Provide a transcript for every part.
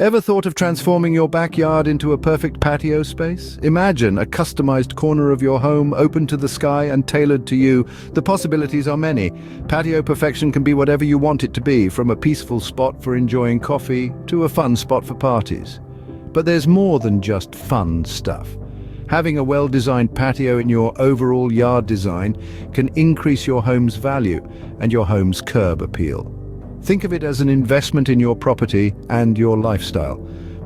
Ever thought of transforming your backyard into a perfect patio space? Imagine a customized corner of your home, open to the sky and tailored to you. The possibilities are many. Patio Perfection can be whatever you want it to be, from a peaceful spot for enjoying coffee to a fun spot for parties. But there's more than just fun stuff. Having a well-designed patio in your overall yard design can increase your home's value and your home's curb appeal. Think of it as an investment in your property and your lifestyle.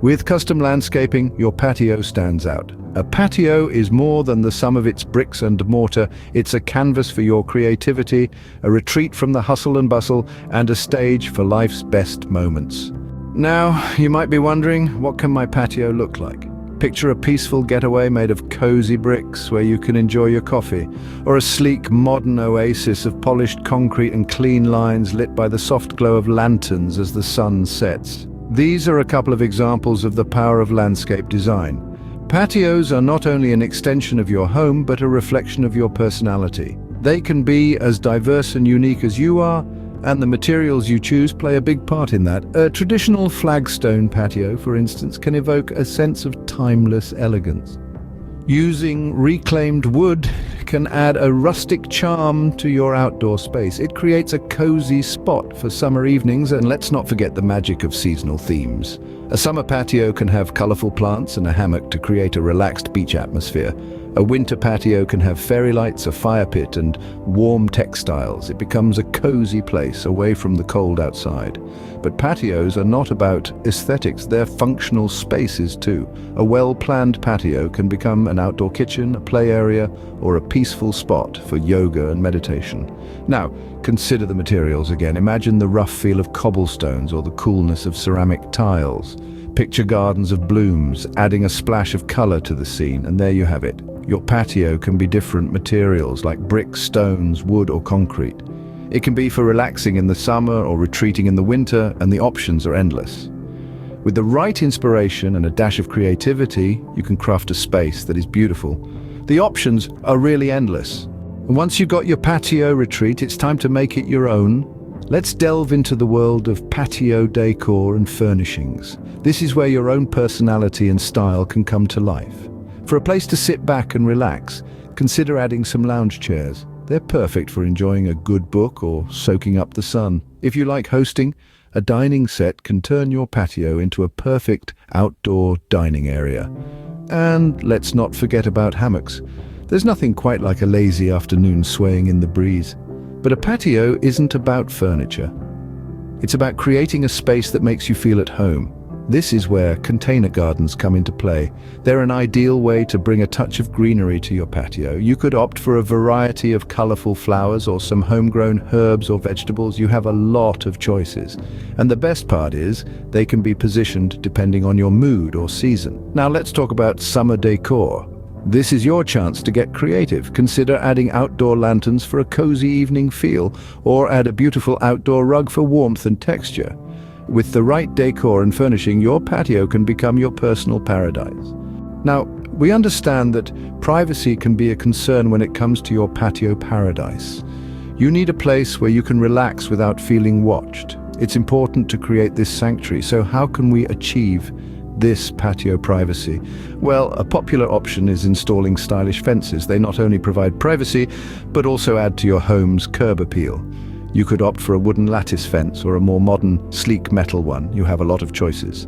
With custom landscaping, your patio stands out. A patio is more than the sum of its bricks and mortar. It's a canvas for your creativity, a retreat from the hustle and bustle, and a stage for life's best moments. Now, you might be wondering, what can my patio look like? Picture a peaceful getaway made of cozy bricks where you can enjoy your coffee, or a sleek, modern oasis of polished concrete and clean lines lit by the soft glow of lanterns as the sun sets. These are a couple of examples of the power of landscape design. Patios are not only an extension of your home, but a reflection of your personality. They can be as diverse and unique as you are, and the materials you choose play a big part in that. A traditional flagstone patio, for instance, can evoke a sense of timeless elegance. Using reclaimed wood can add a rustic charm to your outdoor space. It creates a cozy spot for summer evenings, and let's not forget the magic of seasonal themes. A summer patio can have colorful plants and a hammock to create a relaxed beach atmosphere. A winter patio can have fairy lights, a fire pit, and warm textiles. It becomes a cozy place away from the cold outside. But patios are not about aesthetics, they're functional spaces too. A well-planned patio can become an outdoor kitchen, a play area, or a peaceful spot for yoga and meditation. Now, consider the materials again. Imagine the rough feel of cobblestones or the coolness of ceramic tiles. Picture gardens of blooms, adding a splash of color to the scene, and there you have it. Your patio can be different materials like bricks, stones, wood, or concrete. It can be for relaxing in the summer or retreating in the winter, and the options are endless. With the right inspiration and a dash of creativity, you can craft a space that is beautiful. The options are really endless. And once you've got your patio retreat, it's time to make it your own. Let's delve into the world of patio decor and furnishings. This is where your own personality and style can come to life. For a place to sit back and relax, consider adding some lounge chairs. They're perfect for enjoying a good book or soaking up the sun. If you like hosting, a dining set can turn your patio into a perfect outdoor dining area. And let's not forget about hammocks. There's nothing quite like a lazy afternoon swaying in the breeze. But a patio isn't about furniture. It's about creating a space that makes you feel at home. This is where container gardens come into play. They're an ideal way to bring a touch of greenery to your patio. You could opt for a variety of colorful flowers or some homegrown herbs or vegetables. You have a lot of choices. And the best part is, they can be positioned depending on your mood or season. Now let's talk about summer decor. This is your chance to get creative. Consider adding outdoor lanterns for a cozy evening feel, or add a beautiful outdoor rug for warmth and texture. With the right decor and furnishing, your patio can become your personal paradise. Now, we understand that privacy can be a concern when it comes to your patio paradise. You need a place where you can relax without feeling watched. It's important to create this sanctuary, so how can we achieve this patio privacy? Well, a popular option is installing stylish fences. They not only provide privacy, but also add to your home's curb appeal. You could opt for a wooden lattice fence or a more modern, sleek metal one. You have a lot of choices.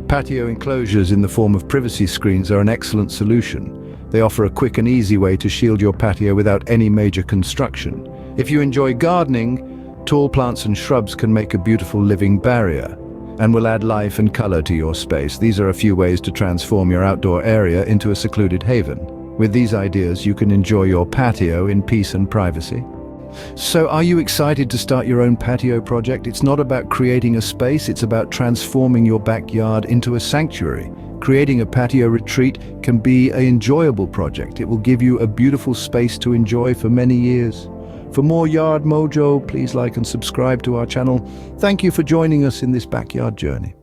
Patio enclosures in the form of privacy screens are an excellent solution. They offer a quick and easy way to shield your patio without any major construction. If you enjoy gardening, tall plants and shrubs can make a beautiful living barrier and will add life and color to your space. These are a few ways to transform your outdoor area into a secluded haven. With these ideas, you can enjoy your patio in peace and privacy. So are you excited to start your own patio project? It's not about creating a space, it's about transforming your backyard into a sanctuary. Creating a patio retreat can be an enjoyable project. It will give you a beautiful space to enjoy for many years. For more Yard Mojo, please like and subscribe to our channel. Thank you for joining us in this backyard journey.